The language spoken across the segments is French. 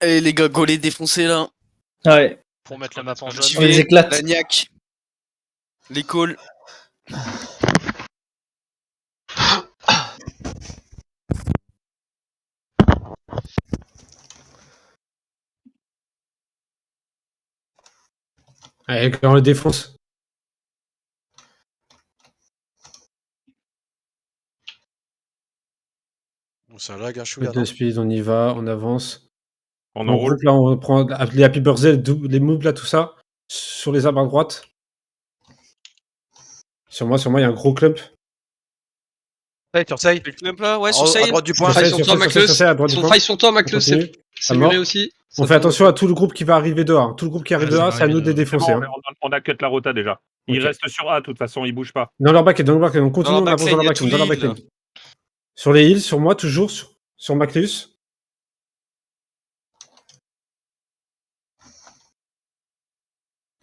Allez les gars, go les défoncer là. Ouais. Pour mettre la map en J'y jaune. On les vais, éclate. la niaque. Les calls. Allez, on le défonce. Ça lag, je suis Mettre de speed, on y va, on avance. On En enroule. groupe, là, on prend les Happy Birthday, les moves, là, tout ça. Sur les arbres à droite. Sur moi, il y a un gros clump. Sur Say. Le clump là, ouais, À sur Sale. droite du point. Sur Faille Sale, sur toi, sur Sale, Maclus. à droite du Son point. faille sur toi, Maclus, On continue. c'est À mort. muré aussi. On fait attention à tout le groupe qui va arriver dehors. Tout le groupe qui arrive dehors, c'est à nous de les C'est défoncer. bon, on a cut la rota déjà. Il Ok. reste sur A, de toute façon, il bouge pas. Dans leur back, on continue, Dans on leur avance dans leur backline, il y a backline, tous les heals, Sur les heals, sur moi, toujours, sur Macleus.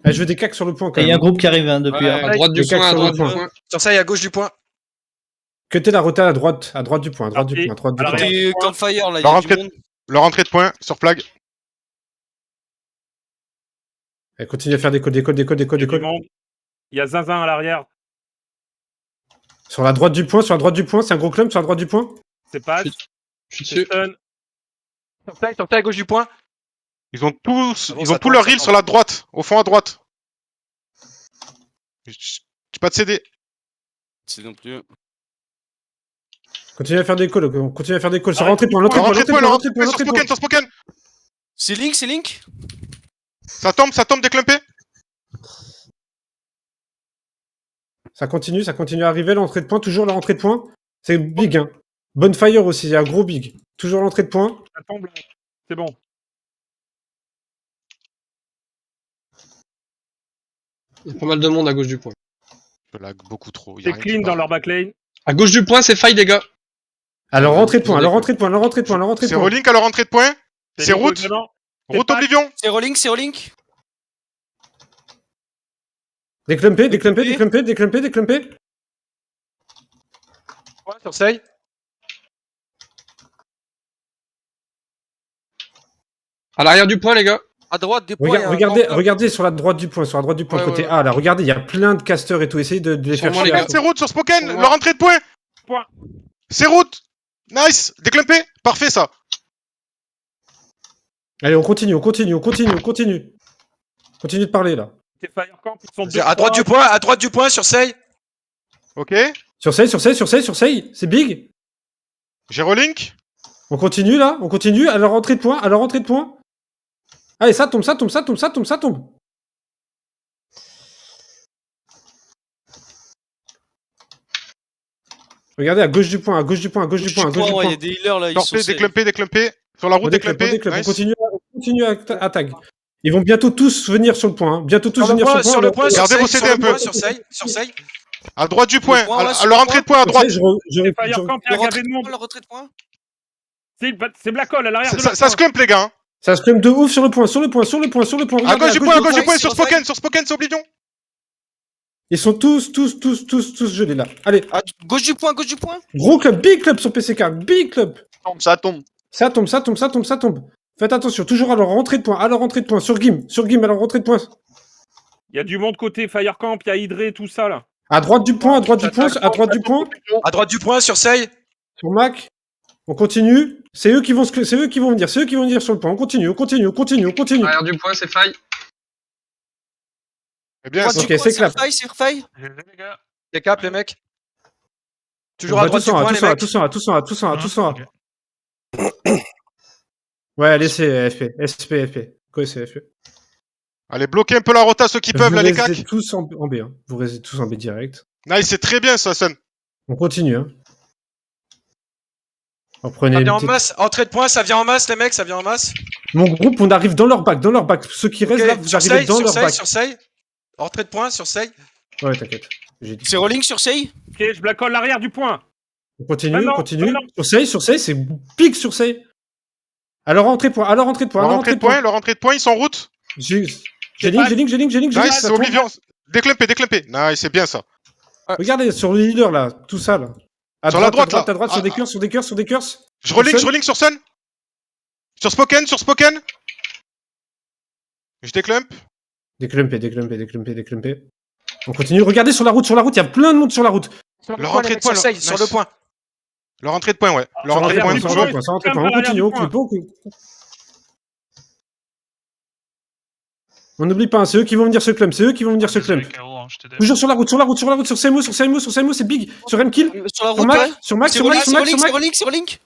Ah, je veux des cacs sur le point quand Il y a un même. groupe qui arrive hein, depuis. Ouais, hein. à droite du Les cacs point, à sur le droite du point. point. Sur Say, à gauche du point. Que t'es la rota à droite du point, à droite du Parti. point, à droite du À point. l'arrière. Côté campfire là, il y Leur a du entrée, monde. leur entrée de points sur flag. Allez, continue à faire des calls. Il y a du monde. Il y a Zinzin à l'arrière. Sur la droite du point, c'est un gros clump sur la droite du point. C'est pas. Je suis dessus. Stun. Sur Say, à gauche du point. Ils ont tous, Ah bon, ils ça ont tout tombe, leur ça heal tombe. sur la droite, au fond à droite. J'ai pas de CD. C'est non plus. Continue à faire des calls, continue à faire des calls. Sur Arrête. l'entrée de point, Leur l'entrée entrée de de point, points, leur l'entrée entrée de de point, points l'entrée sur de point. Spoken, sur Spoken. C'est Link. Ça tombe déclumpé. Ça continue à arriver, l'entrée de point, toujours l'entrée de point. C'est big, hein. Bonfire aussi, il y a un gros big. Toujours l'entrée de point. Ça tombe. C'est bon. Il y a pas mal de monde à gauche du point. Je lag beaucoup trop. C'est clean dans leur backlane. À gauche du point, c'est faille, les gars. Alors, rentrée de point, leur entrée de point, leur entrée de point, leur entrée de C'est point. Rolling à leur entrée de points. C'est Nico route. étonnant. Route pas- Oblivion. C'est rolling. Déclumpé. Sur Say. À l'arrière du point, les gars. À droite des points. Regardez sur la droite du point, Ouais, côté ouais. A, là. Regardez, il y a plein de casters et tout. Essayez de les Sur faire moi, chier. les gars. C'est route sur Spoken. Ouais. Leur entrée de points. Point. C'est route. Nice. Déclumpé. Parfait ça. Allez, on continue. Continue de parler, là. C'est Firecamp. Ils sont deux. À droite du point, sur Say. Ok. Sur Say, c'est big. J'ai Rolling. On continue, là. À leur entrée de point, Allez, ça tombe. Regardez, à gauche du point. Ouais, il y a des healers là. Ils sont Torpé, déclumpé. Sur la route déclumpé. On Nice. continue à tag. Ils vont bientôt tous venir sur le point. Sur le point, sur Gardez Say, vos CD un peu. sur Say. À droite du point. point, ouais, À sur leur le entrée de point. point à droite. C'est Firecamp. Il y a Le un gavé de monde. retrait de point. C'est Black Hole à l'arrière de Ça se clump les gars. Ça se crème de ouf sur le point. À Regardez, gauche du point, sur sur Spoken, c'est Oblivion. Ils sont tous gelés là. Allez, À gauche du point. gros club, big club sur PCK, big club. Ça tombe. Ça tombe. Faites attention, toujours à leur rentrée de point, sur Gim, à leur rentrée de point. Il y a du monde côté Firecamp. Il y a Hydré, tout ça là. À droite du point, À droite du point, sur Say. sur Mac. On continue. C'est eux qui vont venir sur le point. On continue. Arrière du point, c'est faille. Eh bien, Ok, c'est clap. C'est faille. Les cap, les mecs. Toujours On à va droite du point, les mecs. tous en A. Ouais, allez, c'est FP. Quoi, c'est FP. allez, bloquez un peu la rota ceux qui peuvent là les Vous restez cacs. tous en B. Hein. Vous restez tous en B direct. Nice, c'est très bien ça, Sun. On continue. Hein. Reprenez Ça une vient en petite- masse. Entrée de point, ça vient en masse, les mecs, ça vient en masse. Mon groupe, on arrive dans leur back. Ceux qui restent là, vous Sur arrivez Say, dans leur back. sur Say. Entrée de point, sur Say. Ouais, t'inquiète. J'ai dit. C'est rolling sur Say. Ok, je Black Hole l'arrière du point. On continue. Ah non. Sur Say, c'est pique sur Say. Alors entrée de point, alors entrée de point, Leur alors entrée entrée de de point. point, leur entrée de point, ils sont en route. J'ai link. Nice, c'est Oblivion. Déclumpé. Nice, c'est bien ça. Regardez, sur le leader, là, tout ça, là. À Sur la droite, droite, à droite, là. sur des cœurs. Je relink sur Sun. Sur Spoken. Je déclump. Déclumpé. On continue. Regardez sur la route, il y a plein de monde sur la route. Leur entrée de point, sur Sey, sur le point. Leur entrée de point, ouais. Leur Sur entrée de l'arrière point, du toujours. point. sur l'entrée de point. On continue, On n'oublie pas, c'est eux qui vont venir se clump, Toujours sur la route, sur Seymour, c'est big. Sur Mkill, Sur la sur route, Mac, ouais. sur Mac. C'est relink.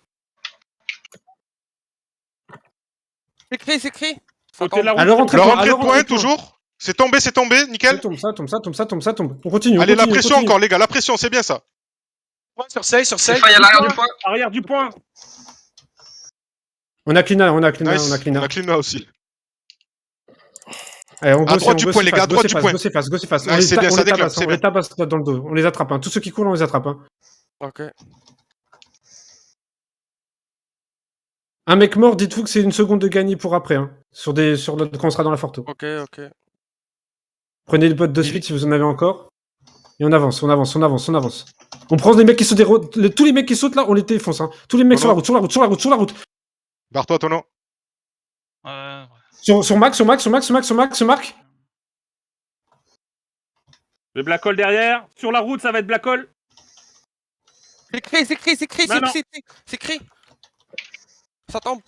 C'est écrit. Côté de la route. Alors, entrée Leur point, entrée de alors, point, entrée de point. toujours. C'est tombé, nickel. Tombe. On continue. Allez, la pression encore, les gars, la pression, c'est bien ça. Sur Sey. C'est faille à l'arrière du point. Arrière du point. On a Clina. Nice. On a Clina aussi. Allez, on À droite du point, les gars, à droite du point. Go face. Nice, c'est bien, ça déclame, c'est On les tabasse dans le dos. On les attrape. Tous ceux qui courent, on les attrape. Ok. Un mec mort, dites-vous que c'est une seconde de gagner pour après. Quand on sera dans la Forto. Ok. Prenez le potes de suite si vous en avez encore. Et on avance. On prend des mecs qui sautent tous les mecs qui sautent là, on les défonce. Tous les mecs sur la route. Barre-toi, ton nom. Sur Mac. Le Black Hole derrière. Sur la route, ça va être Black Hole. C'est écrit. Ça tombe.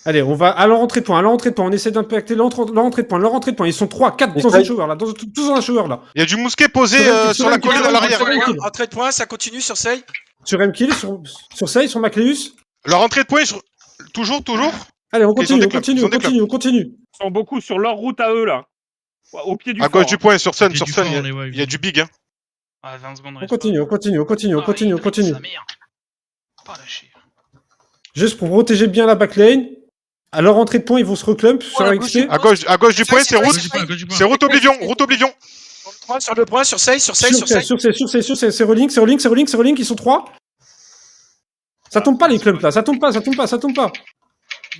Allez, on va à leur entrée de point. On essaie d'impacter leur entrée de point. Ils sont 3, 4 dans un shower là. Tous dans un shower là. Il y a du mousquet posé sur la colline à l'arrière. Entrée de point, ça continue sur Sey. Sur Mkill, sur Sey, sur Macleus. Leur entrée de point, toujours. Allez, on Ils ont continue. Ils sont beaucoup sur leur route à eux, là. Au pied du À fort. gauche du point, sur Sun, Pied du fort, les waves. il y a du big. Ah, 20 secondes. On continue. Sa mère. Pas lâcher. Juste pour protéger bien la backline. À leur entrée de point, ils vont se reclump sur Voilà, XP. À gauche du point, c'est route. Gauche du point. C'est route Oblivion. Sur le point, sur Sey. Sur Sey, c'est rolling, ils sont 3. Ça tombe pas les clumps là, ça tombe pas.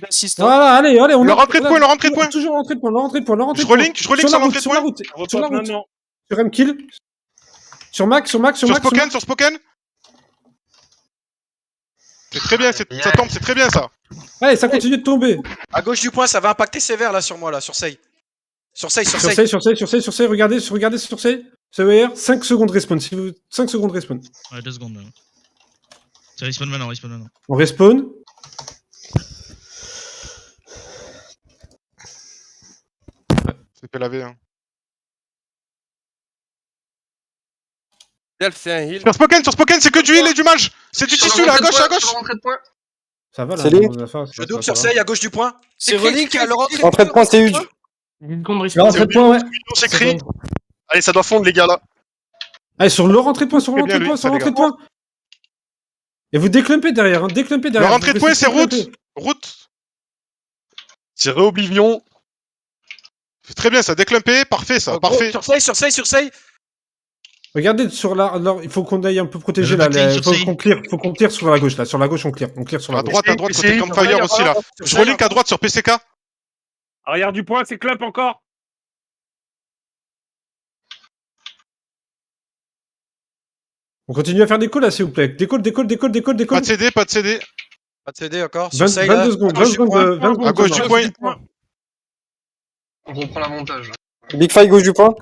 Assistant. Voilà, allez, on Leur entrée de point. Toujours l'entrée de point. Je relink sur l'entrée de Sur la point. route, Repose sur la route. maintenant. Sur Mkill. Sur Mac. Sur Spoken. C'est très bien, ça tombe, c'est très bien ça. Allez, ça continue de tomber. À gauche du point, ça va impacter sévère là sur moi, là, sur Sey. Sur Sey. Sur Sey, regardez sur Sey. CER, 5 secondes respawn. 5 secondes respawn. Ouais, 2 secondes. C'est respawn maintenant. On respawn. C'est PLAV. Delph, c'est un heal. Sur Spoken, c'est que du heal et du mage. C'est du tissu là, à gauche. Sur l'entrée de point. Ça va là. C'est les- Je double sur Sey, à gauche du point. C'est relink à leur Entrée de point, c'est huge. 10 secondes Leur entrée de point, ouais. C'est écrit. Allez, ça doit fondre les gars là. Allez, sur leur entrée de point, Très bien, lui, ça, les gars. Et vous déclumpez derrière, Leur entrée de point, c'est route. C'est Oblivion. C'est très bien ça, déclumpé, parfait ça, parfait. Sur Sey. Regardez sur il faut qu'on aille un peu protéger là. backline sur Faut qu'on clear sur la gauche là. Sur la gauche, on clear sur la À gauche. droite, côté Campfire aussi là. Je relink à droite sur PCK. Arrière du point, c'est clump encore. On continue à faire des calls là, s'il vous plaît. Des calls. Pas de CD. Pas de CD encore. 22 Sur Sey, là. secondes, À gauche du point. 20 secondes. À gauche du point. On reprend l'avantage. Big fight gauche du point.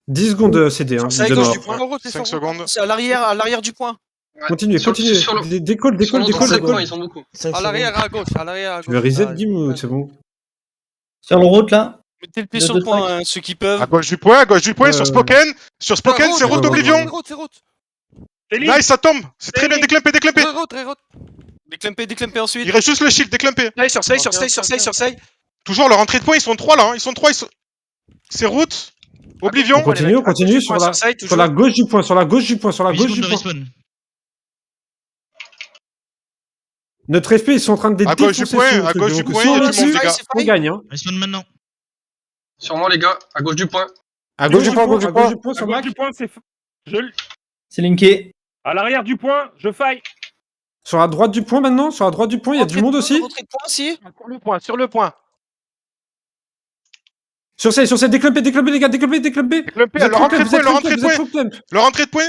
10 secondes CD. Sur Sey, de gauche mort. du point. 5 secondes. C'est à l'arrière du point. Continuez. Sur le- Des calls. Sur l'entrée de point, ils sont beaucoup. À l'arrière à gauche. Tu veux reset Gim ou c'est bon? Sur le route là. Mettez le pied sur le point, ceux qui peuvent. À gauche du point, sur Spoken. Sur Spoken, c'est route Oblivion. C'est route. Nice, ça tombe. C'est très bien, déclumpé. Déclumpé ensuite. Il reste juste le shield, déclumpé. Sur Sey. Toujours leur entrée de point, ils sont 3 là. C'est route. Oblivion. On continue sur la gauche du point. 8 secondes de respawn. Notre FP, ils sont en train de À gauche du défoncer point, sur le à truc. gauche du Donc, point, si il y a on du est monde, dessus, les gars. on gagne. Respawn maintenant. Sur moi, les gars, à gauche du point. À gauche du point, sur À gauche Mac. du point, c'est. C'est linké. À l'arrière du point, je faille. Sur la droite du point maintenant, sur la droite du point, il y a du monde aussi. Rentrée de point aussi. Sur le point, sur le point. Sur C, déclumpé les gars, déclumpé. Déclumpé, Vous êtes leur trop entrée clump, de point, leur entrée de vous êtes point. trop clump. Leur entrée de point.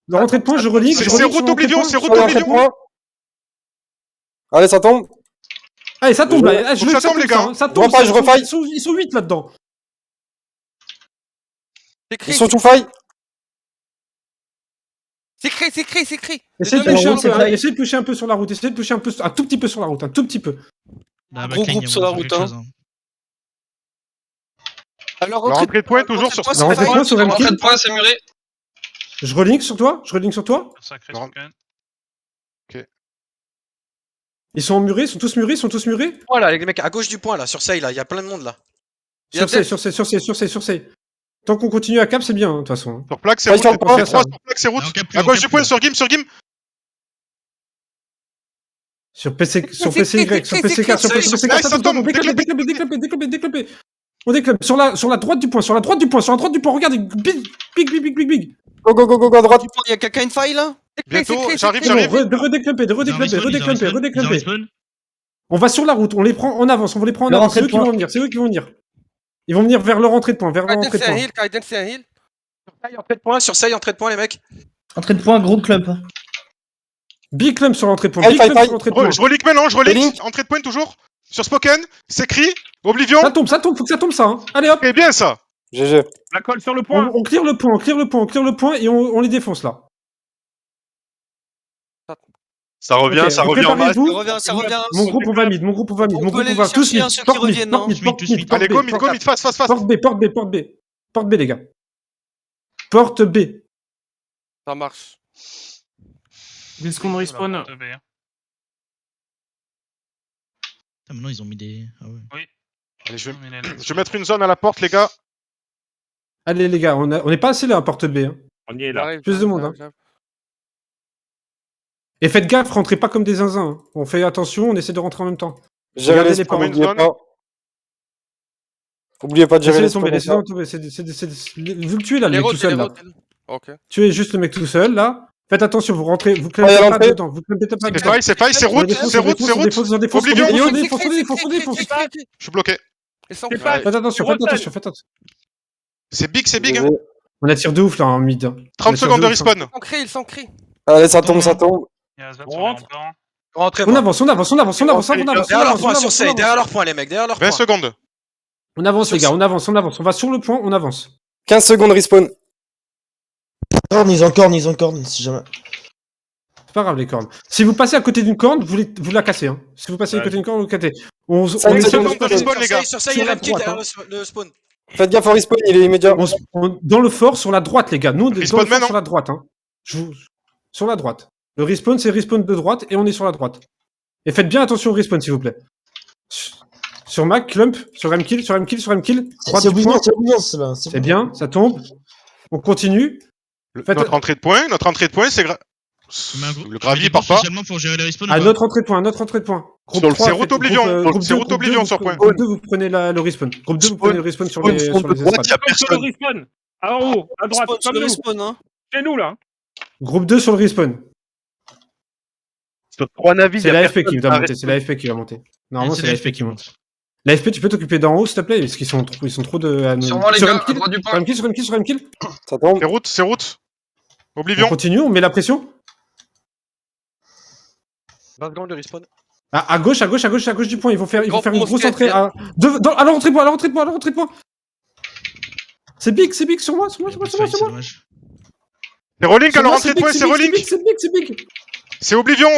Leur entrée de point, je relink. C'est route Oblivion, c'est route Sur l'entrée de Oblivion. point. Allez, ça tombe. Allez, ça tombe là. Faut que ça tombe, les gars. Ça tombe. Je refaille. Ils sont 8 là-dedans. C'est Ils créé, sont tout failles. c'est créé. Essayez de deux pusher un mecs, peu, c'est vrai. essayez de pusher un peu sur la route. Essayez de pusher un peu, un tout petit peu sur la route, un tout petit peu. Là, Gros Backline, groupe il y a sur la moyen de route, faire quelque chose, Alors, Leur entrée de point, toujours sur. Leur entrée de point sur Entrée Remkill. de point, c'est muré. Je relink sur toi. Sacré Non. token. Ils sont murés, ils sont tous murés. Voilà, les mecs à gauche du point là, sur Sei là, il y a plein de monde là. Sur C. Tant qu'on continue à cap, c'est bien, de toute façon. Sur plaque, c'est Ouais, route. sur Les le trois, point. sur plaque, c'est route. Non, on capte plus, À on gauche capte du point, plus. sur Gim. Sur PCY, sur C'est PCK, créé, sur PCK, ça ça tombe, tombe. Déclumpé. On déclumpé. Sur la droite du point, regardez. Big. Go, à droite. Il y a quelqu'un une faille là. Bientôt, j'arrive. Redéclumpé. Ils ont respawn. On va sur la route, on les prend en avance, Leur C'est entrée eux de qui vont point. venir, Ils vont venir vers leur entrée de point, Kaiden c'est un heal. Sur Sei, entrée de point les mecs. Entrée de point, gros club. Big clump sur l'entrée de point, Fight. Je relink maintenant, je relink. Relink. Entrée de point toujours. Sur Spoken, c'est cri. Oblivion. Ça tombe, faut que ça tombe ça, hein. Allez hop, C'est bien ça. GG. La colle sur le point. on clear le point et on les défonce là. Ça revient, Ok, ça revient en masse. préparez-vous. Ça revient. Mon groupe on va mid, On peut aller tous chercher mid, ceux qui porte reviennent, non mid, Allez, go, mid, face. porte B les gars. Porte B. Ça marche. 10 secondes respawn. Maintenant, ils ont mis des. Ah ouais. Allez, je vais mettre une zone à la porte, les gars. Allez les gars, on est pas assez là à porte B. Hein. On y est là. Plus de monde, hein. Et faites gaffe, rentrez pas comme des zinzins. Hein. On fait attention, on essaie de rentrer en même temps. Gérer Regardez les les spawns, pommes. n'oubliez pas. Oubliez pas de gérer Laissez-les les spawns. tomber. Vu que tu es là, le mec tout seul là. Ok. Tu es juste le mec tout seul là. Faites attention, vous rentrez, vous Ouais, clampez à pas l'entrée. dedans. Vous clampez pas dedans. C'est faille, c'est route. Oblivion. On défonce. Je suis bloqué. Faites attention. C'est big, hein. On attire de ouf là en mid. 30 secondes de respawn. Ils sont créés. Allez, ça tombe. On rentre. Rentrez. On avance. Derrière leur point, sur Sei, derrière leur point les mecs, derrière leur 20 point. secondes. On avance les gars, on avance. On va sur le point, on avance. 15 secondes respawn. Ils ont corne, si jamais. C'est pas grave les cornes. Si vous passez à côté d'une corne, vous la cassez. Hein. Si vous passez à côté d'une corne, vous la cassez. On Ça est me sur semble de respawn, les gars. Sur Sei, il y a Remkill derrière le spawn. Faites gaffe au respawn, il est immédiat. dans le fort sur la droite les gars. Nous, dans le Respawn fort man, sur la droite. Hein. Sur la droite. Le respawn, c'est respawn de droite et on est sur la droite. Et faites bien attention au respawn s'il vous plaît. Sur Mac, Clump, sur Remkill. Droite C'est du point. Oblivion, là. C'est bien, ça tombe. On continue. Notre entrée de point, c'est le gravier part pas. Spécialement pour gérer les respawns. À notre entrée de point, Groupe Sur le 3, c'est route faites- Oblivion. groupe, C'est route Oblivion sur point. Groupe 2, vous prenez le respawn. Groupe 2, vous prenez le respawn sur les Spawn de estrades. droite, y a Sur le personne. respawn. En haut, à droite, comme nous. Respawn, hein. Chez nous là. Groupe 2 sur le respawn. Sur 3 navires, C'est y a l'AFP qui personne. va monter. C'est l'AFP qui va monter. Normalement, c'est c'est l'AFP qui monte. L'AFP, tu peux t'occuper d'en haut, s'il te plaît, parce qu'ils sont trop de. Sur moi, les Sur gars, à Remkill, droite du point. sur Remkill. Ça tombe. C'est route. On Oblivion. continue, on met la pression. 20 secondes de respawn. À gauche du point. Ils vont faire une Grand grosse mosquée, entrée. À l'entrée de point. C'est big sur moi. C'est dommage. C'est rolling à leur C'est entrée de point, c'est rolling. C'est big. C'est Oblivion.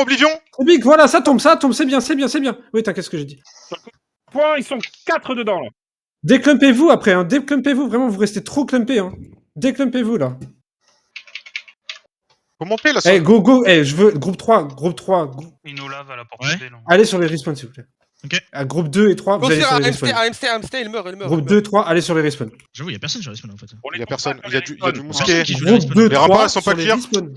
C'est big, voilà, ça tombe, c'est bien. Oui, t'inquiète ce que j'ai dit. Point, ils sont 4 dedans là. Déclumpez-vous après, hein. Déclumpez-vous, vraiment, vous restez trop clumpés, hein. Déclumpez-vous, là. Faut monter là. Eh, go, je veux, groupe 3. Ils nous lavent à la porte B, allez sur les respawns, s'il vous plaît. Ok. À groupe 2 et 3, vous allez sur les respawns. AMC, il meurt. Groupe 2 et 3, allez sur les respawns. J'avoue, y'a personne sur les respawns en fait. Il y a personne. Il y a du Personne mousquet. qui joue les Groupe respawns. 2, Les remparts, 3, ils sont pas sur les clear. respawns.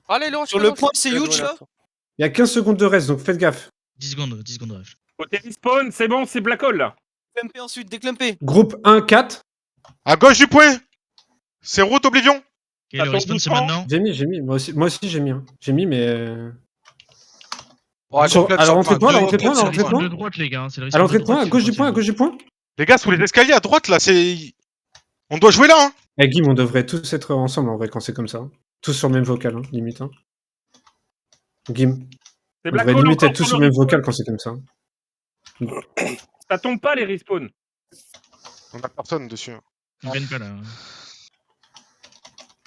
Allez, sur le point, c'est huge là. Il y a 15 secondes de reste, donc faites gaffe. 10 secondes rêve. Côté respawn, c'est bon, c'est Black Hole là. Déclumpé ensuite, déclumpé. Groupe 1, 4. À gauche du point. C'est route Oblivion. Ok, le respawn c'est maintenant. J'ai mis. Moi aussi j'ai mis. J'ai mis, mais. Ouais, Sur- complète à la sur le rentrée de point. point, à la rentrée de point, à la C'est le rentrée de respawn point. de droite, les gars. C'est le À l'entrée respawn de point, à droite, gauche du c'est point, à gauche du point. Les gars, sous les escaliers à droite, là, c'est. On doit jouer là, hein. Eh, Guim, on devrait tous être ensemble en vrai quand c'est comme ça. Tous sur le même vocal, hein, limite. Hein. Guim, C'est on Black devrait Hole limite encore être tous sur sur le le même respawn. vocal quand c'est comme ça. Ça tombe pas les respawns. On a personne dessus. hein. On gagne pas là.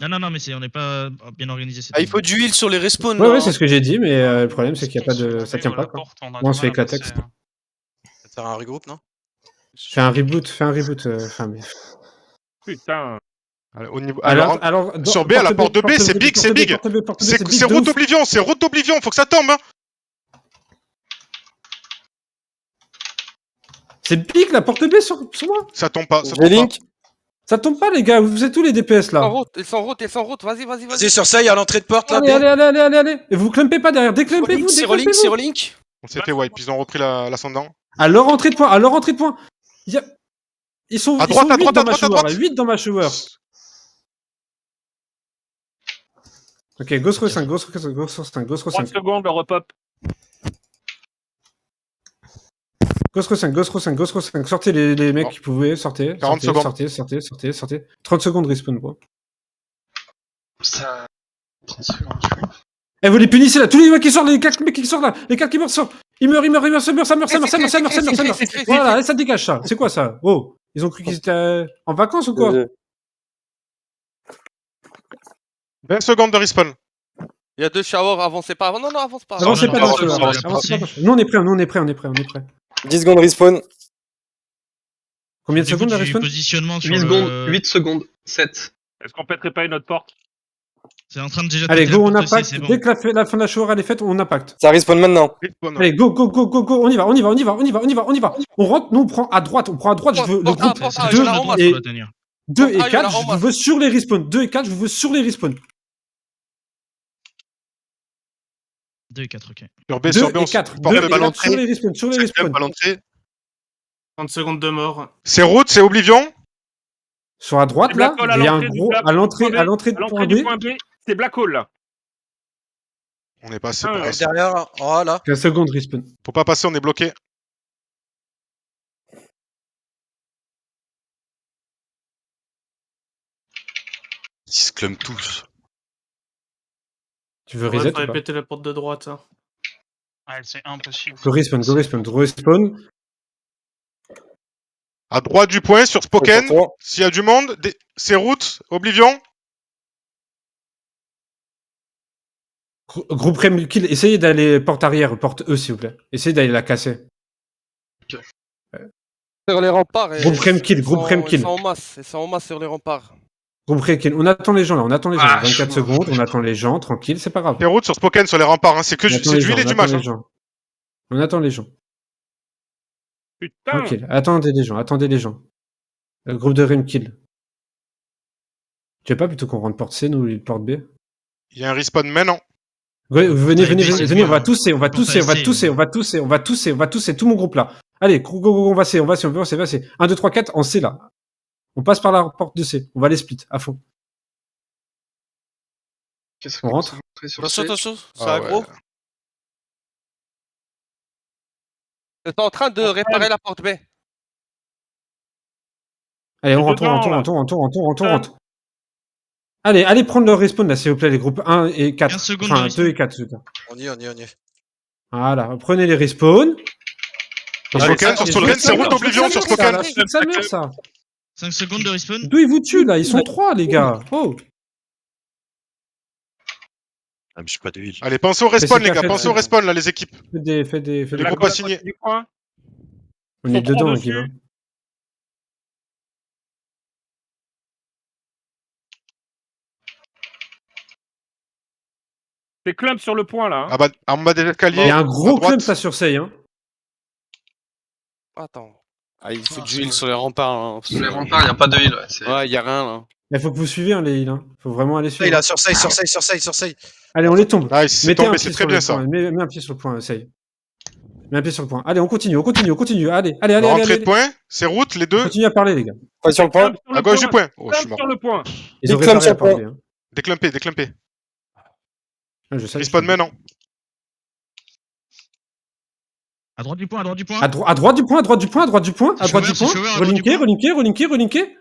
Non, mais on n'est pas bien organisé. Ah, il faut du heal sur les respawns. Ouais, là, ouais, hein. c'est ce que j'ai dit, mais le problème c'est qu'il n'y a pas de. Ça tient pas, quoi. Bon, on se fait éclater. Ça sert à un regroupe, non? Fais un reboot. Enfin, mais... Putain. Allez, au niveau... Alors, sur B, à la porte de B, c'est big, c'est big. C'est route d'Oblivion, c'est route d'Oblivion, faut que ça tombe. Hein. C'est big la porte B sur moi. Ça tombe pas. Ça J'ai tombe pas. link. Ça tombe pas, les gars. Vous êtes tous les DPS là. Ils sont en route. Vas-y. Vas-y, sur Sey, à l'entrée de porte, là. Allez. Et vous clumpez pas derrière. Déclumpez-vous. C'est relink. On s'était wipe, ils ont repris l'ascendant. À leur entrée de point. Ils sont À droite, à 8 droite, dans à ma droite, à shower, droite. là, 8 dans ma shower. Ok, Ghost 5. 3 secondes, le repop. Ghost 5. Sortez les mecs Bon. qui pouvaient, sortez. 40 Sortez. 30 secondes respawn, bro. Ça. 30 secondes. Eh, vous les punissez là, tous les mecs qui sortent, les 4 mecs qui sortent là, les 4 qui sortent. Ils meurent, ça meurt. Voilà, et ça dégage ça. C'est quoi ça? Oh, ils ont cru qu'ils étaient en vacances ou quoi? 20 secondes de respawn. Il y a 2 showers, avancez pas. Non, avance pas. Avancez non, pas non, dans non, ce non, là. non, Avancez non, pas dans ce- Nous, on est prêts. 10 secondes respawn. Combien de Au niveau secondes la du respawn? positionnement sur 8 le... secondes, 8 secondes, 7. Est-ce qu'on pèterait pas une autre porte? C'est en train de déjà... Allez, péter go, la on porte aussi, impacte. c'est bon. Dès que la fin de la shower elle est faite, on impacte. Ça respawn maintenant. Respawn. Allez, go. On y va. On rentre, nous on prend à droite. Je veux le Porte groupe A, C'est la deux, zone la de en droite masse. qu'on doit tenir. 2 et il y en a 4, en je masse. veux sur les respawns. 2 et 4, je veux sur les respawns. 2 et 4, ok. Sur B, 2 sur B, on et 4. porte 2 de et ballon. 4 sur les respawns. C'est club à l'entrée. 30 secondes de mort. C'est route, c'est Oblivion. Sur la droite, C'est là, Black Hole à il y a un l'entrée du gros. Black- À l'entrée point B. de À l'entrée point du B. point B, c'est Black Hole là. On est passé. Ah, par ouais. là. Derrière, voilà. 15 secondes respawn. Faut pas passer, on est bloqué. Ils se clumpent tous. Tu veux Ouais, reset ou faudrait pas? péter la porte de droite. Hein. C'est impossible. Go respawn. À droite du point, sur Spoken. Sur toi. S'il y a du monde, c'est route, Oblivion. Groupe Rem kill, essayez d'aller porte arrière, porte E s'il vous plaît. Essayez d'aller la casser. Sur les remparts. Groupe Rem kill. Ils sont en masse sur les remparts. Groupe Rem kill. On attend les gens là, 24 je- secondes, on attend les gens, tranquille, c'est pas grave. C'est route sur Spoken, sur les remparts. Hein. C'est que On attend c'est les du gens, heal et on du attend match. les Hein. gens. On attend les gens. Putain. Tranquille. Attendez les gens. Le groupe de Rem kill. Tu veux pas plutôt qu'on rentre porte C, nous, porte B? Il y a un respawn maintenant. Ouais, venez, c'est on va bon. tousser, tout mon groupe là. Allez, go, on va C. 1, 2, 3, 4, en C là. On passe par la porte de C, on va les split, à fond. On rentre. Attention, c'est Ah aggro. ouais. Ils sont en train de réparer la porte B. Allez, on C'est rentre, dedans, là. Allez prendre leur respawn là, s'il vous plaît, les groupes 1 et 4. 15 secondes Enfin, de respawn. 2 et 4, s'il vous plaît. On y est. Voilà, prenez les respawns. Sur Spoken, sur Spoken, c'est route d'Oblivion sur Spoken. Ça meurt, ça. 5 secondes de respawn. D'où ils vous tuent là? Ils sont 3, les gars. Oh. Ah, mais j'ai pas de heal. Allez, pensez au respawn, c'est les gars. fait, Pensez fait. au respawn, là, les équipes. Faites des Les Black groupes Hole à à signer. côté du coin. On est Sont dedans, trop Guy. dessus. C'est clump sur le point là. Hein. En bas des escaliers. Il y a un à gros droite. clump ça sur Sey, hein. Attends. Ah, il faut du heal sur les remparts. Hein. Sur les remparts, il n'y a pas de heal. Ouais, il y a rien là. Il faut que vous suiviez hein, les heals. Hein. Faut vraiment aller Sey, suivre. là, sur Sey. Allez, on les tombe. Nice, c'est Mettez un tombé, pied c'est sur très le bien ça. point. Mets un pied sur le point, Sey. Mets un pied sur le point. Allez, on continue. Allez. Rentrée de point, c'est route, les deux. Continue à parler, les gars. Pas sur le point. À gauche du point. Oh, je suis Clump mort. sur le point. Ils ont Big clump réparé sur la le point. porte B, hein. Déclumpé, déclumpé. Ouais, je sais, Respawn maintenant. À droite du point, à droite du point. À droite du point, à droite du point, à droite du point, à C'est droite du Shower, c'est point. Shower, à droite du Relinqué, point. relinqué, relinqué, relinqué, relinqué.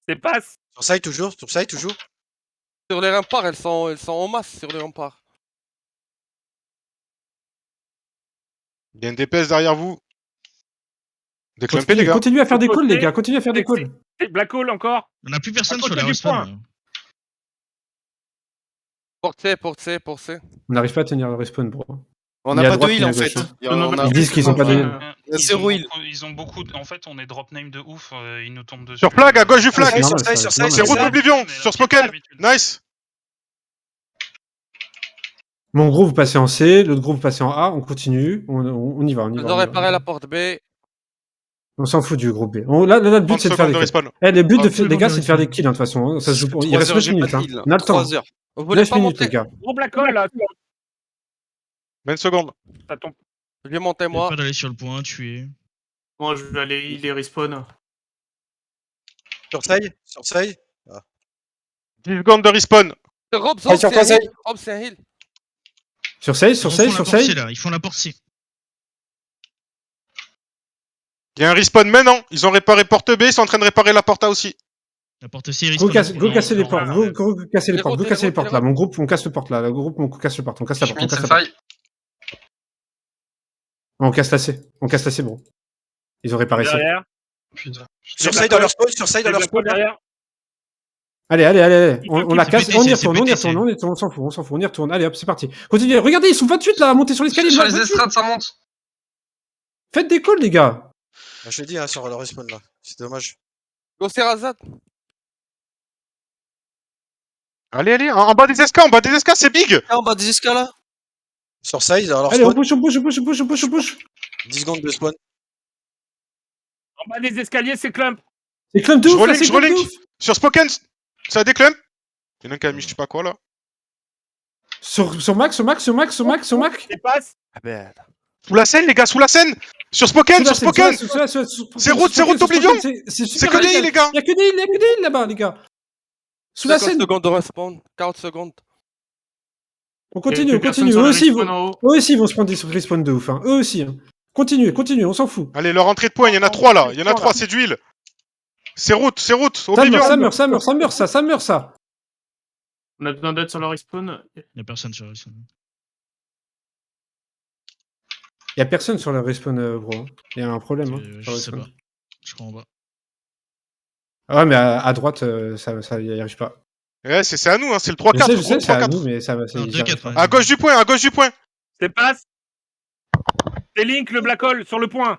C'est passe. Sur side toujours, sur side toujours. Sur les remparts, elles sont en masse sur les remparts. Il y a une DPS derrière vous. Déclumpé, les gars. Continuez à faire des calls, Côté. les gars. Continuez à faire des calls. Black Hole encore. On n'a plus personne À côté sur la du respawn. point. Porte C. On n'arrive pas à tenir le respawn, bro. On Il y a n'a pas droite, de il y a heal en gauche, fait. hein. Ils disent qu'ils ont pas de heal. Il y a zéro heal. Ils ont beaucoup. En fait, on est drop name de ouf. Ils nous tombent dessus. Sur flag, à gauche du flag. c'est normal, sur side, ça, sur c'est side, C'est normal. sur Route Oblivion. Sur Spoken. Nice. Mon groupe, vous passez en C, l'autre groupe, vous passez en A, on continue, on y va, on y Ils va. ont on y va. réparé la porte B. On s'en fout du groupe B. Là, le but, 30 c'est de faire secondes des de kills. respawn. Le but, 30 les gars, secondes c'est de de faire des respawn. kills, hein, de toute façon. Ça se joue pour... Il 3 reste heures, 9 j'ai pas minutes, de hein. heal. On a le temps. 3 heures. Vous voulez 9 pas minutes, monter? les gars. Gros Black Hole là. 20 secondes. Ça tombe. Je vais monter moi. Pas d'aller sur le point, tuer. Moi, je vais aller heal et respawn. Sur side, sur side. 10 secondes de respawn. Rob, Ouais, sur c'est un conseil. heal. Rob, c'est un heal. Sur save, sur save, sur save. Là. Ils font la porte C. Il y a un respawn maintenant. Ils ont réparé porte B. Ils sont en train de réparer la porte A aussi. La porte C, Go respawn. casser les portes, go casser les Les portes, go routes, casser les les portes routes, là. les Mon groupe, on casse le porte là. Le groupe, on casse le porte, on casse la porte, on Schmitt, casse c'est la porte. faille. On casse la C, on casse la C, bro. Ils ont réparé C. Derrière. Putain. Sur side dans leur spawn, sur side dans leur Black Hole spawn. derrière. Allez. On la c'est casse, pété, on y c'est retourne, on y pété, retourne, on s'en fout, on y retourne. Allez hop, c'est parti. Continuez. Regardez, ils sont 28 là, à monter sur l'escalier. Sur 28. les estrades, ça monte. Faites des calls, les gars. Je te dis, hein, sur leur respawn là. C'est dommage. Go Serazad. Allez, en bas des escas, c'est big. En bas des escales là. Sur side dans leur Allez, on spawn. push. 10 secondes de spawn. En bas des escaliers, c'est Clump. C'est clump de Je ouf, là, relink, c'est je clump de relink. ouf. Sur Spoken, ça déclump. Il y en a un qui a mis je sais pas quoi là. Sur Mac. C'est passe. Ah merde. Sous la scène, les gars, sous la scène. Sur Spoken. C'est route d'Oblivion. C'est que des heals, les gars. Il y a que des heals là-bas, les gars. Sous la 50 scène. secondes de respawn. 40 secondes. On continue. Personne Eux sur le aussi, respawn en haut. ils vont se prendre des respawns de ouf. Hein. Eux aussi. Hein. Continuez, on s'en fout. Allez, leur entrée de poing, il y en a 3 là. Il y en a 3, c'est d'huile. C'est route. Ça Oblivion. meurt, ça. On a besoin d'aide sur le respawn. Y'a personne sur la respawn. Il y a personne sur le respawn, bro. Il y a un problème. Hein, sur Je le sais respawn. pas. Je crois en bas. Ah ouais, mais à droite, ça y arrive pas. Ouais, c'est à nous, hein. C'est le 3-4. Je sais, gros c'est à 3-4. nous, mais ça va. Non, ils y arrivent 2-4, pas. ouais. À gauche du point. C'est passe. C'est Link, le Black Hole, sur le point.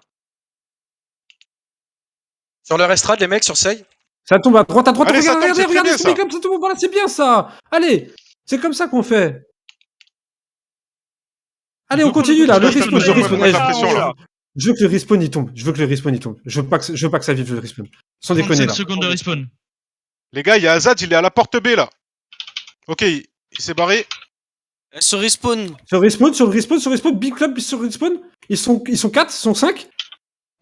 Sur leur estrade, les mecs, sur side. Ça tombe à droite. Allez, ça tombe, c'est très Regardez, bien, c'est ça. comme ça tombe. Voilà, c'est bien ça. Allez, c'est comme ça qu'on fait. Allez, on continue là. Le respawn, Je vais mettre la pression, là. Je veux que le respawn il tombe. Je veux pas que ça vive le respawn. Sans déconner 35 là. secondes de respawn. Les gars, il y a Azad, il est à la porte B là. Ok, il s'est barré. Elle se respawn. Sur le respawn, Big Club sur le respawn. Ils sont 4, ils sont 5.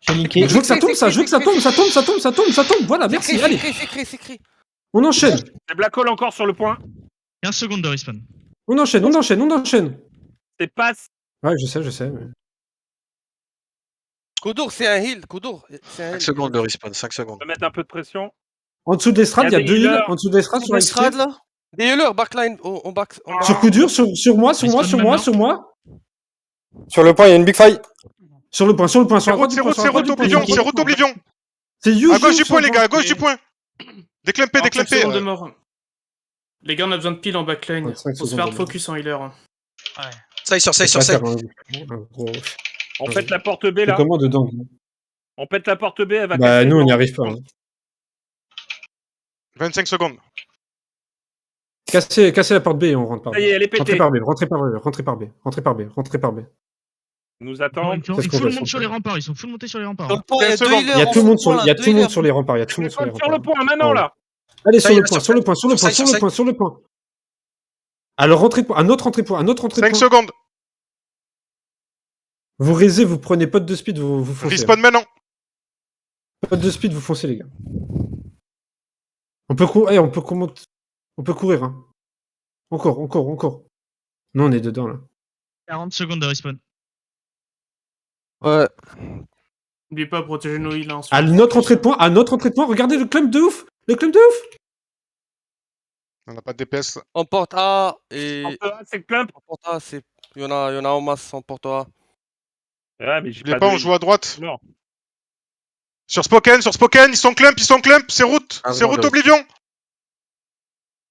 J'ai linké. Je veux que ça tombe, ça tombe. Voilà, merci. Allez, C'est écrit. on enchaîne. C'est Black Hole encore sur le point. 15 secondes de respawn. On enchaîne. C'est passe. Ouais, je sais. Mais... Koudour, c'est un heal. Koudour, c'est un 5 heal. secondes de respawn, 5 secondes. On va mettre un peu de pression. En dessous de l'estrade, il y a des 2 heals. healers. En dessous de l'estrade, sur Estrade la là. Des healers, backline. On back. Sur coup dur, sur moi. Sur Sur le point, il y a une big fight. Sur le point, C'est route Oblivion. C'est you. À gauche du point, les gars, à gauche du point. Déclumpé. 5 secondes de mort. Les gars, on a besoin de pile en backline. 25 Faut se secondes faire de focus en healer. Side, sur side. On pète la porte B là. Comment dedans? On pète la porte B, elle va Bah, casser. nous, on n'y arrive pas. Hein. 25 secondes. Casser la porte B et on rentre par B. Ça y est, elle est pétée. Rentrez par B. Ils nous attendent. Ils full montent sur les remparts. Ils sont full montés sur les remparts. Sur le point, il y a 2 secondes. healers. Il y a tout le monde sur sur les remparts. Sur le point, maintenant là. Allez, Ça sur y le est, point, sur sur le point, sur le point, side, sur sur le point, sur le point. Alors, rentrez point, un autre entrée point. 5 secondes. Vous raisez, vous prenez pote de speed, vous foncez. Respawn maintenant. Pas de speed, vous foncez, les gars. On peut courir, on peut courir, hein. Encore. Non, on est dedans, là. 40 secondes de respawn. Ouais. N'oubliez pas à protéger nos heals. Hein, À notre entrée de point, regardez le clump de ouf. On n'a pas de DPS. En porte A et. En peu, c'est clump. En porte A, c'est. Il y en a en masse en porte A. Ouais, mais j'ai N'oubliez pas pas, de on joue à droite. Non. Sur Spoken, ils sont clump, c'est route. C'est route Oblivion.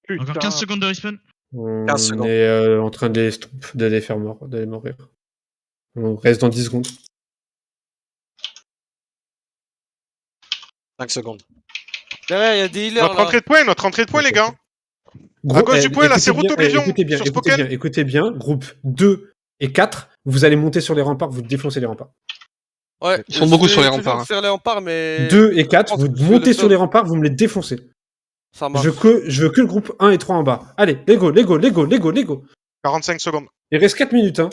Putain. Encore 15 secondes de respawn. On 15 secondes. est en train de les faire mourir. On reste dans 10 secondes. 5 secondes. Derrière, il y a des healers Notre là. entrée de point, les gars. Gros, gauche du point, là, c'est écoutez route bien, Oblivion, sur Spoken. écoutez bien, groupe 2 et 4, vous allez monter sur les remparts, vous défoncez les remparts. Ouais, Ils sont beaucoup je sur les vais toujours remparts, hein. faire les remparts, mais. 2 et 4, pense vous que je fais montez le sur les seul. remparts, vous me les défoncez. Ça marche. Je veux que le groupe 1 et 3 en bas. Allez, les go. 45 secondes. Il reste 4 minutes, hein.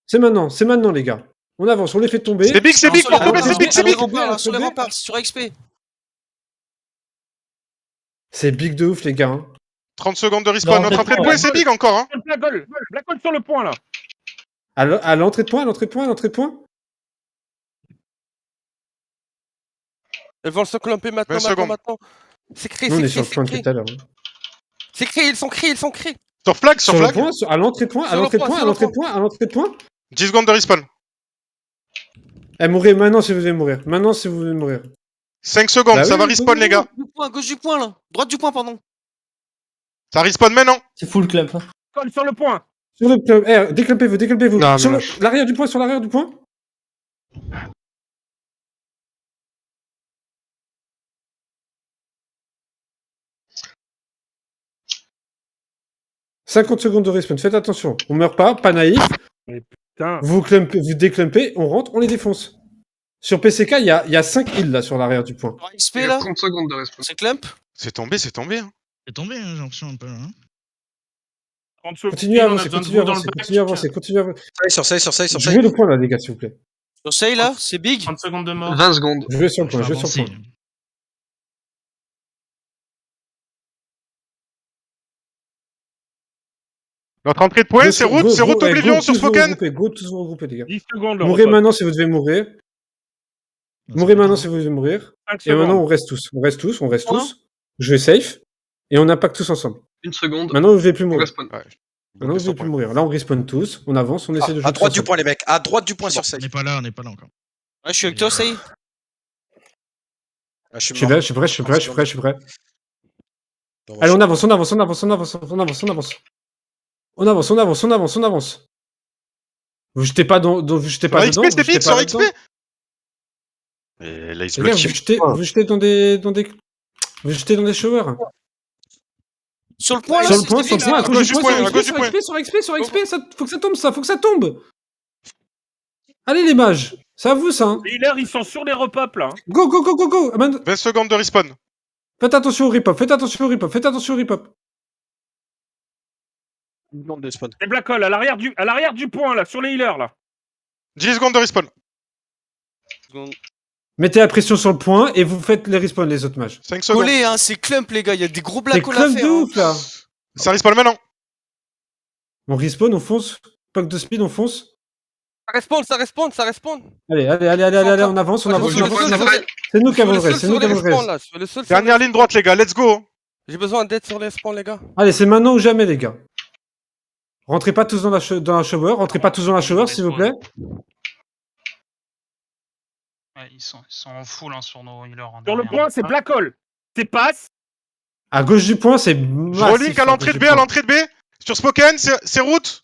C'est maintenant, les gars. On avance, on les fait tomber. C'est big, Non, sur pour les tomber, remparts, c'est big. Sur les remparts, là, sur les remparts, sur XP. C'est big de ouf, les gars. Hein. 30 secondes de respawn. Notre entrée de point, c'est big encore, hein. Black hole sur le point, là. À l'entrée de point, Elles vont se clamper 20 maintenant. secondes. C'est créé, Nous, on est c'est sur le point créé. depuis tout à l'heure. Hein. C'est créé, ils sont créés. Sur flag. Sur le point, à l'entrée de point, Sur le point. 10 secondes de respawn. Eh, mourrez maintenant si vous voulez mourir. 5 secondes, Bah ça oui, va oui, respawn, oui, les gars. Gauche du point, là. Droite du point, pardon. Ça respawn maintenant. C'est full clump. Hein. Colle sur le point. Sur le club, déclampez-vous. Non, Sur mais l'arrière du point, « 50 secondes de respawn, faites attention. On meurt pas naïf. Putain. Vous déclumpez, on rentre, on les défonce. Sur PCK, il y a 5 heals là sur l'arrière du point. XP, il y a là. 30 secondes de respawn. C'est clump. C'est tombé. Hein. C'est tombé, hein, j'ai l'impression un peu. Hein. 30 secondes. Continuez à on a avancer, besoin de continuez à vous dans avancer, le continuez à avancer, continuez à avancer. Sur Sei. Jouez le point là, les gars, s'il vous plaît. Sur Sei, là, c'est big. 30 secondes de mort. 20 secondes. Jouez sur le point, Faut jouez sur le avancer. point. Notre entrée de point, c'est route Oblivion sur Spoken. Go tous vous regrouper, les gars. 10 secondes, le Mourez repas. maintenant si vous devez mourir. Mourez maintenant si vous devez mourir. 5 Et secondes. maintenant, on reste tous. Jouez safe. Et on impacte tous ensemble. 1 seconde. Maintenant, vous ne devez plus On mourir. respawn. Maintenant, vous ne devez plus mourir. Là, on respawn tous. On avance, on essaie de jouer À droite tous du ensemble. point, les mecs. À droite du point sur On Sei. n'est pas là encore. Ouais, je suis avec toi, Sei. Ah, je suis Je suis mort. là, je suis prêt. Non, Allez, je- on avance. On avance. Vous jetez pas dedans. Sur XP, c'est big, sur XP. Et là, il se Les gars, bloque. vous jetez dans des showers. Sur le point, là. Sur le point, à gauche du point, à gauche du point. sur XP, faut que ça tombe. Allez, les mages. C'est à vous, ça. Hein. Les healers, ils sont sur les repop, là. Go. Ah, man, 20 secondes de respawn. faites attention au rip-hop. Une blonde de spawn. Les black hole, à l'arrière du point, là, sur les healers, là. 10 secondes de respawn. Mettez la pression sur le point et vous faites les respawns, les autres mages. 5 secondes. Collé, hein, c'est clump, les gars. Il y a des gros C'est black holes à clump de faire. Hein. ouf, là. Ça respawn maintenant. On respawn, on fonce. Pack de speed, on fonce. Ça respawn. Allez, on avance. Ouais, je suis le seul, C'est nous qui avons le Je suis reste, c'est sur nous qui les avons le respawns, reste. là. Je suis le seul sur Dernière les ligne droite, les gars. Let's go. J'ai besoin d'aide sur les spawns, les gars. Allez, c'est maintenant ou jamais, les gars. Rentrez pas tous dans la shower, s'il vous plaît. Ouais, ils sont en full hein, sur nos healers. hein, Sur le derrière. point, c'est black hole. C'est passe. À gauche du point, c'est Je massif. relink à l'entrée de B, Sur Spoken, c'est route.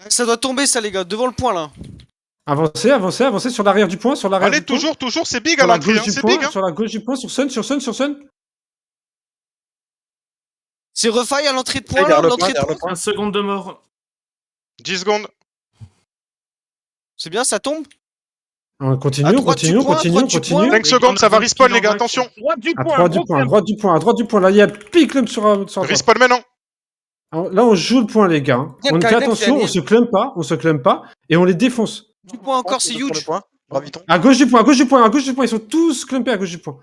Ça doit tomber, ça, les gars. Devant le point, là. Avancez sur l'arrière du point, Allez, toujours, c'est big à Sur la l'entrée. gauche du C'est point, big. Hein. sur la gauche du point, sur Sun. C'est refaille à l'entrée de point, là. Derrière le point, L'entrée de derrière le point. 15 secondes de mort. 10 secondes. C'est bien, ça tombe. On continue, À on droite du continue. point, 5 secondes, ça va respawn, les gars. Attention. Droite du À point. droite du gros point, clump. à droite du point. Là, il y a Picklum sur la droite. Respawn maintenant. Alors, là, on joue le point, les gars. Bien, On fait Kyle, attention, bien, on se clump pas, et on les défonce. Du point encore, c'est Sur le huge. point. Graviton. À gauche du point, à gauche du point, à gauche du point. Ils sont tous clumpés à gauche du point.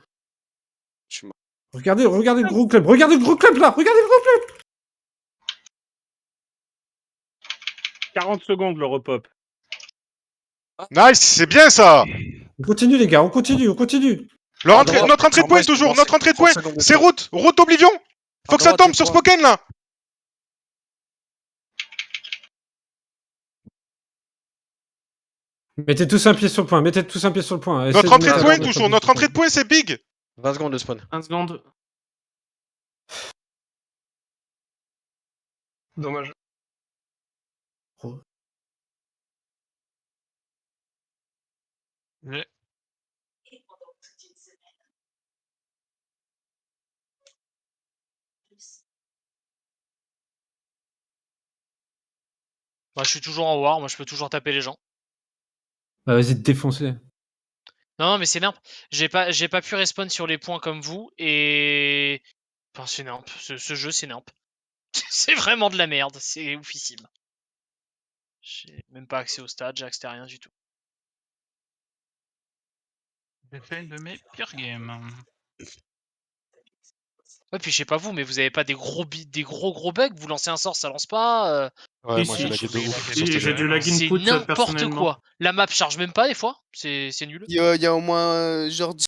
Je suis mort. Regardez le gros club. Regardez le gros club là. Regardez le gros club. 40 secondes le repop. Nice, c'est bien ça. On continue les gars, on continue. Notre entrée de point toujours, notre entrée de point. C'est route Oblivion. Faut que ça tombe sur Spoken là. Mettez tous un pied sur le point, Notre entrée de point toujours, notre entrée de point c'est big. 20 secondes de spawn. 1 seconde. Dommage. Ouais. Moi, je suis toujours en war, moi je peux toujours taper les gens. Bah, vas-y, défoncez. Non, mais c'est nimp. J'ai pas pu respawn sur les points comme vous et. Enfin, c'est nimp. Ce jeu, c'est nimp. C'est vraiment de la merde. C'est oufissime. J'ai même pas accès au stade, j'ai accès à rien du tout. J'ai fait une de mes pires games. Ouais, puis je sais pas vous, mais vous avez pas des gros bugs. Vous lancez un sort, ça lance pas. Ouais, Si, moi si, j'ai lagué de ouf. J'ai du lag C'est input n'importe personnellement. quoi. La map charge même pas des fois. C'est nul. Il y a au moins genre